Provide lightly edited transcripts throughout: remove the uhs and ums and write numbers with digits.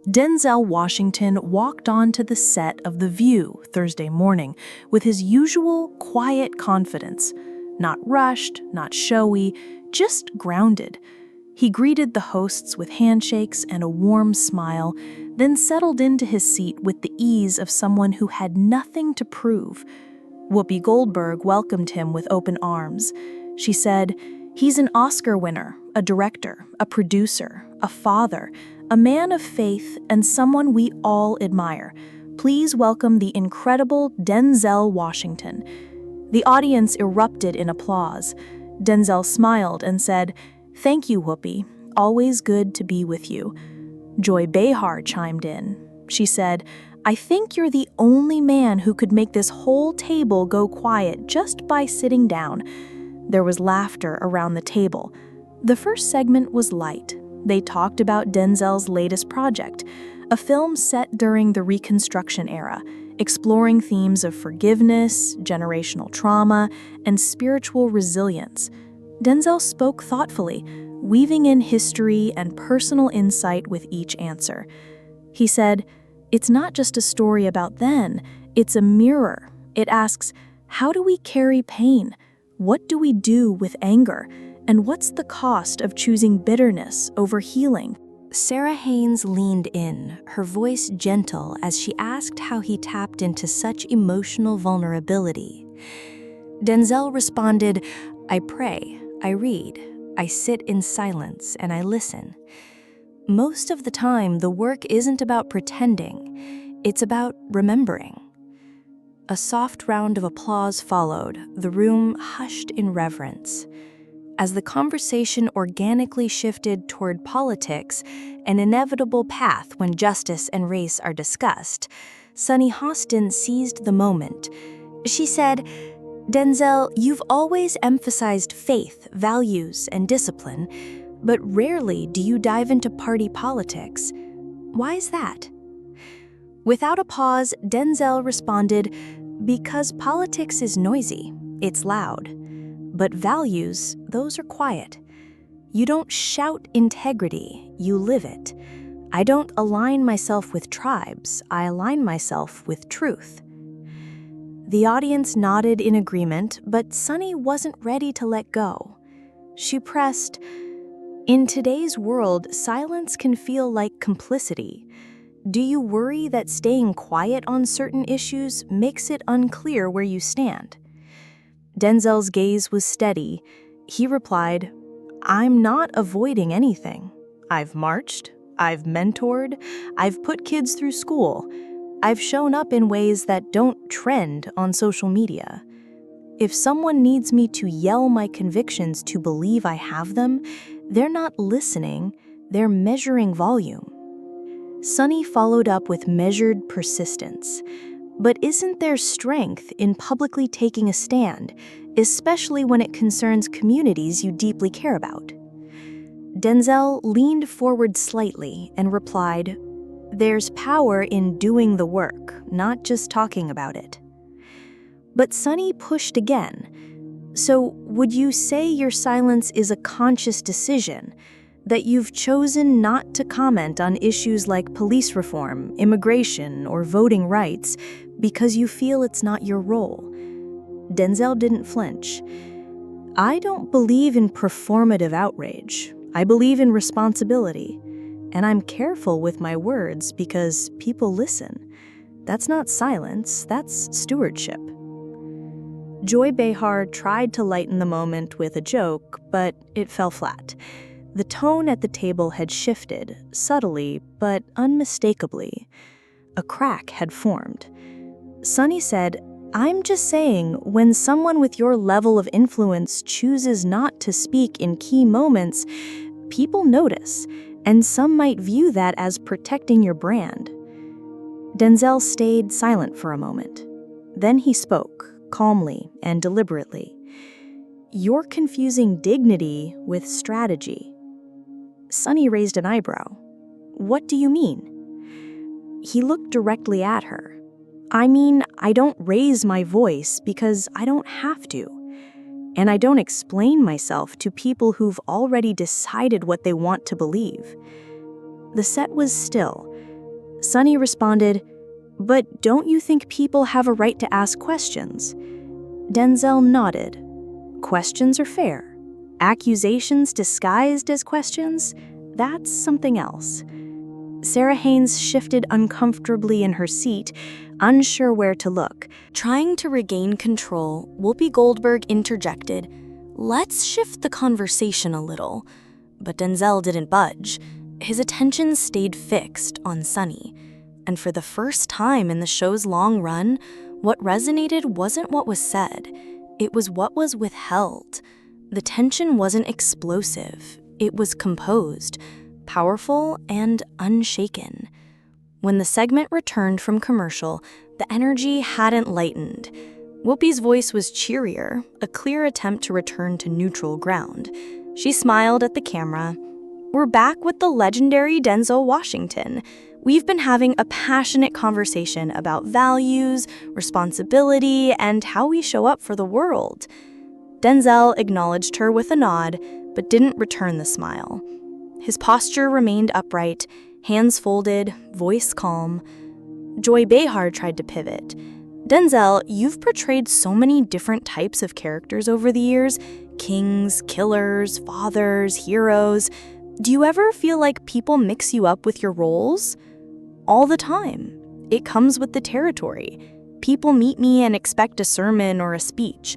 Denzel Washington walked onto the set of The View Thursday morning with his usual quiet confidence. Not rushed, not showy, just grounded. He greeted the hosts with handshakes and a warm smile, then settled into his seat with the ease of someone who had nothing to prove. Whoopi Goldberg welcomed him with open arms. She said, "He's an Oscar winner, a director, a producer, a father, a man of faith, and someone we all admire. Please welcome the incredible Denzel Washington." The audience erupted in applause. Denzel smiled and said, "Thank you, Whoopi. Always good to be with you." Joy Behar chimed in. She said, "I think you're the only man who could make this whole table go quiet just by sitting down." There was laughter around the table. The first segment was light. They talked about Denzel's latest project, a film set during the Reconstruction era, exploring themes of forgiveness, generational trauma, and spiritual resilience. Denzel spoke thoughtfully, weaving in history and personal insight with each answer. He said, "It's not just a story about then, it's a mirror. It asks, how do we carry pain? What do we do with anger? And what's the cost of choosing bitterness over healing?" Sarah Haynes leaned in, her voice gentle as she asked how he tapped into such emotional vulnerability. Denzel responded, "I pray, I read, I sit in silence, and I listen. Most of the time, the work isn't about pretending, it's about remembering." A soft round of applause followed, the room hushed in reverence. As the conversation organically shifted toward politics, an inevitable path when justice and race are discussed, Sunny Hostin seized the moment. She said, "Denzel, you've always emphasized faith, values, and discipline, but rarely do you dive into party politics. Why is that?" Without a pause, Denzel responded, "Because politics is noisy, it's loud. But values, those are quiet. You don't shout integrity, you live it. I don't align myself with tribes, I align myself with truth." The audience nodded in agreement, but Sunny wasn't ready to let go. She pressed, "In today's world, silence can feel like complicity. Do you worry that staying quiet on certain issues makes it unclear where you stand?" Denzel's gaze was steady. He replied, "I'm not avoiding anything. I've marched, I've mentored, I've put kids through school. I've shown up in ways that don't trend on social media. If someone needs me to yell my convictions to believe I have them, they're not listening, they're measuring volume." Sunny followed up with measured persistence. "But isn't there strength in publicly taking a stand, especially when it concerns communities you deeply care about?" Denzel leaned forward slightly and replied, "There's power in doing the work, not just talking about it." But Sunny pushed again. "So would you say your silence is a conscious decision, that you've chosen not to comment on issues like police reform, immigration, or voting rights because you feel it's not your role?" Denzel didn't flinch. "I don't believe in performative outrage. I believe in responsibility. And I'm careful with my words because people listen. That's not silence, that's stewardship." Joy Behar tried to lighten the moment with a joke, but it fell flat. The tone at the table had shifted, subtly but unmistakably. A crack had formed. Sunny said, "I'm just saying, when someone with your level of influence chooses not to speak in key moments, people notice, and some might view that as protecting your brand." Denzel stayed silent for a moment. Then he spoke, calmly and deliberately. "You're confusing dignity with strategy." Sunny raised an eyebrow. "What do you mean?" He looked directly at her. "I mean, I don't raise my voice because I don't have to. And I don't explain myself to people who've already decided what they want to believe." The set was still. Sunny responded, "But don't you think people have a right to ask questions?" Denzel nodded. Questions are fair. Accusations disguised as questions? That's something else. Sarah Haynes shifted uncomfortably in her seat, unsure where to look. Trying to regain control, Whoopi Goldberg interjected, "Let's shift the conversation a little." But Denzel didn't budge. His attention stayed fixed on Sunny. And for the first time in the show's long run, what resonated wasn't what was said. It was what was withheld. The tension wasn't explosive. It was composed, powerful, and unshaken. When the segment returned from commercial, the energy hadn't lightened. Whoopi's voice was cheerier, a clear attempt to return to neutral ground. She smiled at the camera. "We're back with the legendary Denzel Washington. We've been having a passionate conversation about values, responsibility, and how we show up for the world." Denzel acknowledged her with a nod, but didn't return the smile. His posture remained upright, hands folded, voice calm. Joy Behar tried to pivot. "Denzel, you've portrayed so many different types of characters over the years. Kings, killers, fathers, heroes. Do you ever feel like people mix you up with your roles?" "All the time. It comes with the territory. People meet me and expect a sermon or a speech.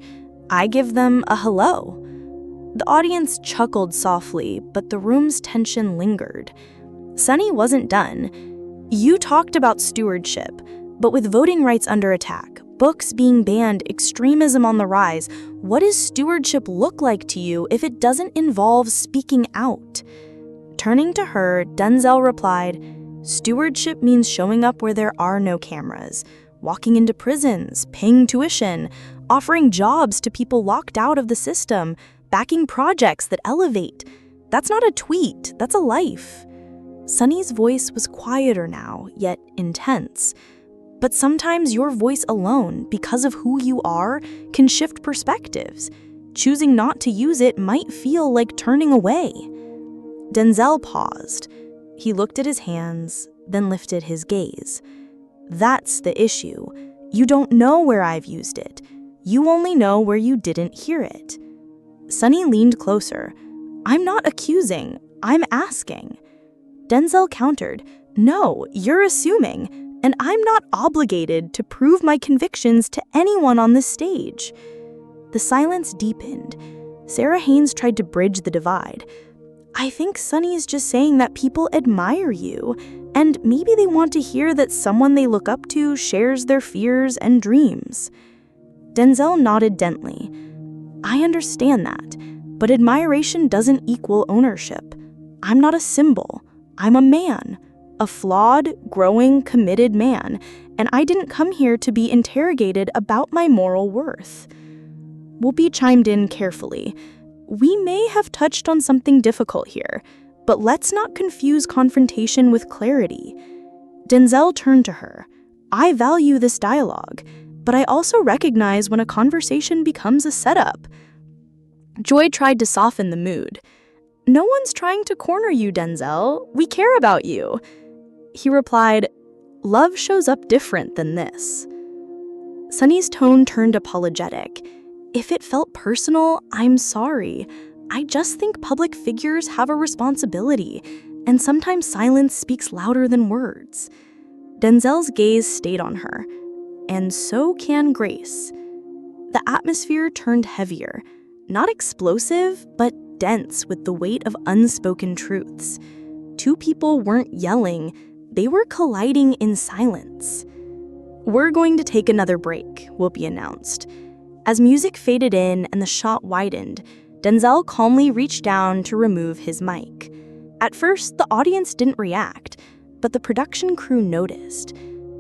I give them a hello." The audience chuckled softly, but the room's tension lingered. Sunny wasn't done. "You talked about stewardship, but with voting rights under attack, books being banned, extremism on the rise, what does stewardship look like to you if it doesn't involve speaking out?" Turning to her, Denzel replied, "Stewardship means showing up where there are no cameras, walking into prisons, paying tuition, offering jobs to people locked out of the system, backing projects that elevate. That's not a tweet, that's a life." Sunny's voice was quieter now, yet intense. But sometimes your voice alone, because of who you are, can shift perspectives. Choosing not to use it might feel like turning away. Denzel paused. He looked at his hands, then lifted his gaze. "That's the issue. You don't know where I've used it. You only know where you didn't hear it." Sunny leaned closer. "I'm not accusing, I'm asking." Denzel countered, "No, you're assuming, and I'm not obligated to prove my convictions to anyone on this stage." The silence deepened. Sarah Haynes tried to bridge the divide. "I think Sunny is just saying that people admire you, and maybe they want to hear that someone they look up to shares their fears and dreams." Denzel nodded gently. "I understand that, but admiration doesn't equal ownership. I'm not a symbol. I'm a man, a flawed, growing, committed man, and I didn't come here to be interrogated about my moral worth." Whoopi chimed in carefully. "We may have touched on something difficult here, but let's not confuse confrontation with clarity." Denzel turned to her. "I value this dialogue, but I also recognize when a conversation becomes a setup." Joy tried to soften the mood. "No one's trying to corner you, Denzel. We care about you." He replied, "Love shows up different than this." Sunny's tone turned apologetic. "If it felt personal, I'm sorry. I just think public figures have a responsibility, and sometimes silence speaks louder than words." Denzel's gaze stayed on her. "And so can grace." The atmosphere turned heavier, not explosive, but dense with the weight of unspoken truths. Two people weren't yelling, they were colliding in silence. "We're going to take another break," Whoopi announced. As music faded in and the shot widened, Denzel calmly reached down to remove his mic. At first, the audience didn't react, but the production crew noticed.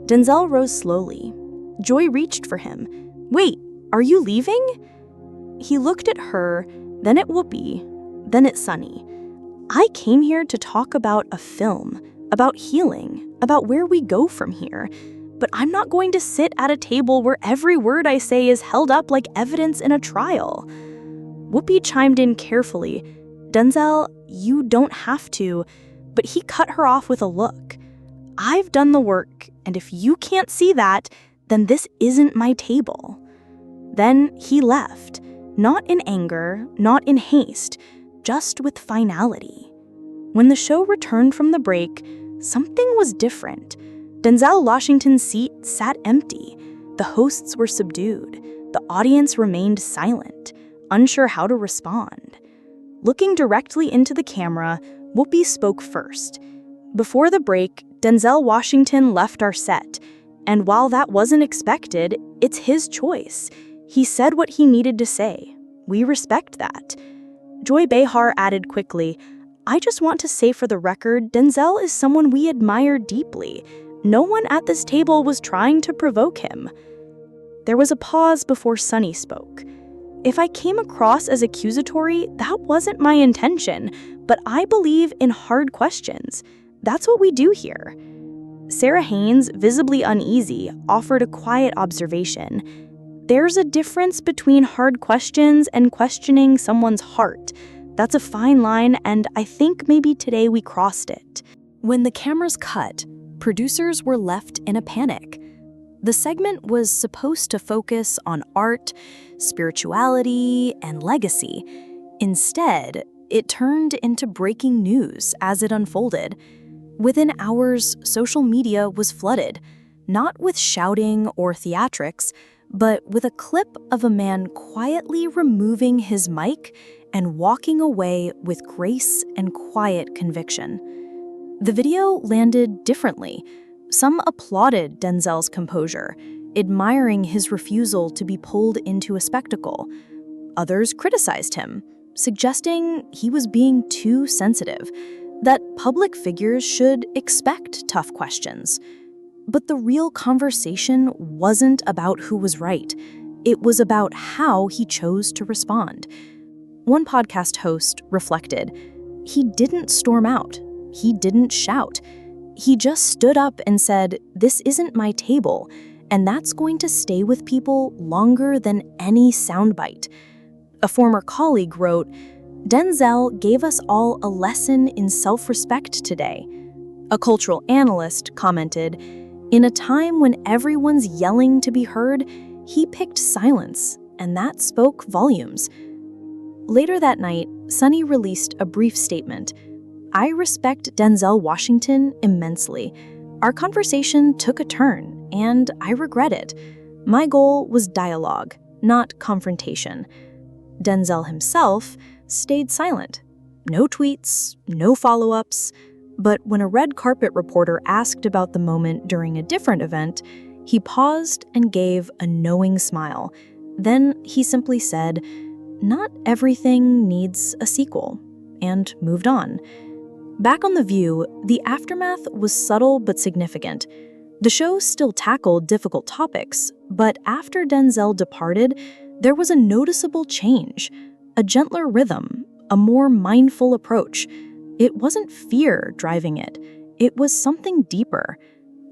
Denzel rose slowly. Joy reached for him. "Wait, are you leaving?" He looked at her, then at Whoopi, then at Sunny. "I came here to talk about a film, about healing, about where we go from here. But I'm not going to sit at a table where every word I say is held up like evidence in a trial." Whoopi chimed in carefully. "Denzel, you don't have to," but he cut her off with a look. I've done the work, and if you can't see that, then this isn't my table." Then he left, not in anger, not in haste, just with finality. When the show returned from the break, something was different. Denzel Washington's seat sat empty. The hosts were subdued. The audience remained silent, unsure how to respond. Looking directly into the camera, Whoopi spoke first. "Before the break, Denzel Washington left our set, and while that wasn't expected, it's his choice. He said what he needed to say. We respect that." Joy Behar added quickly, "I just want to say for the record, Denzel is someone we admire deeply. No one at this table was trying to provoke him." There was a pause before Sunny spoke. "If I came across as accusatory, that wasn't my intention, but I believe in hard questions. That's what we do here." Sarah Haynes, visibly uneasy, offered a quiet observation. "There's a difference between hard questions and questioning someone's heart. That's a fine line, and I think maybe today we crossed it." When the cameras cut, producers were left in a panic. The segment was supposed to focus on art, spirituality, and legacy. Instead, it turned into breaking news as it unfolded. Within hours, social media was flooded, not with shouting or theatrics, but with a clip of a man quietly removing his mic and walking away with grace and quiet conviction. The video landed differently. Some applauded Denzel's composure, admiring his refusal to be pulled into a spectacle. Others criticized him, suggesting he was being too sensitive, that public figures should expect tough questions. But the real conversation wasn't about who was right. It was about how he chose to respond. One podcast host reflected, "He didn't storm out. He didn't shout. He just stood up and said, 'This isn't my table,' and that's going to stay with people longer than any soundbite." A former colleague wrote, "Denzel gave us all a lesson in self-respect today." A cultural analyst commented, "In a time when everyone's yelling to be heard, he picked silence, and that spoke volumes." Later that night, Sunny released a brief statement. "I respect Denzel Washington immensely. Our conversation took a turn, and I regret it. My goal was dialogue, not confrontation." Denzel himself stayed silent. No tweets, no follow-ups. But when a red carpet reporter asked about the moment during a different event, he paused and gave a knowing smile. Then he simply said, "Not everything needs a sequel," and moved on. Back on The View, the aftermath was subtle but significant. The show still tackled difficult topics, but after Denzel departed, there was a noticeable change, a gentler rhythm, a more mindful approach. It wasn't fear driving it. It was something deeper,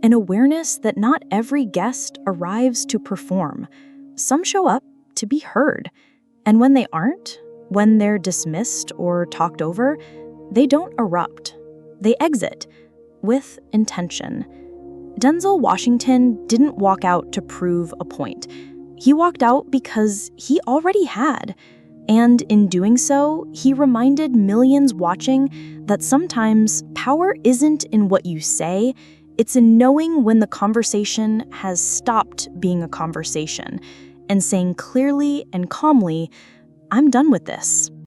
an awareness that not every guest arrives to perform. Some show up to be heard. And when they aren't, when they're dismissed or talked over, they don't erupt. They exit with intention. Denzel Washington didn't walk out to prove a point. He walked out because he already had. And in doing so, he reminded millions watching that sometimes power isn't in what you say, it's in knowing when the conversation has stopped being a conversation and saying clearly and calmly, "I'm done with this."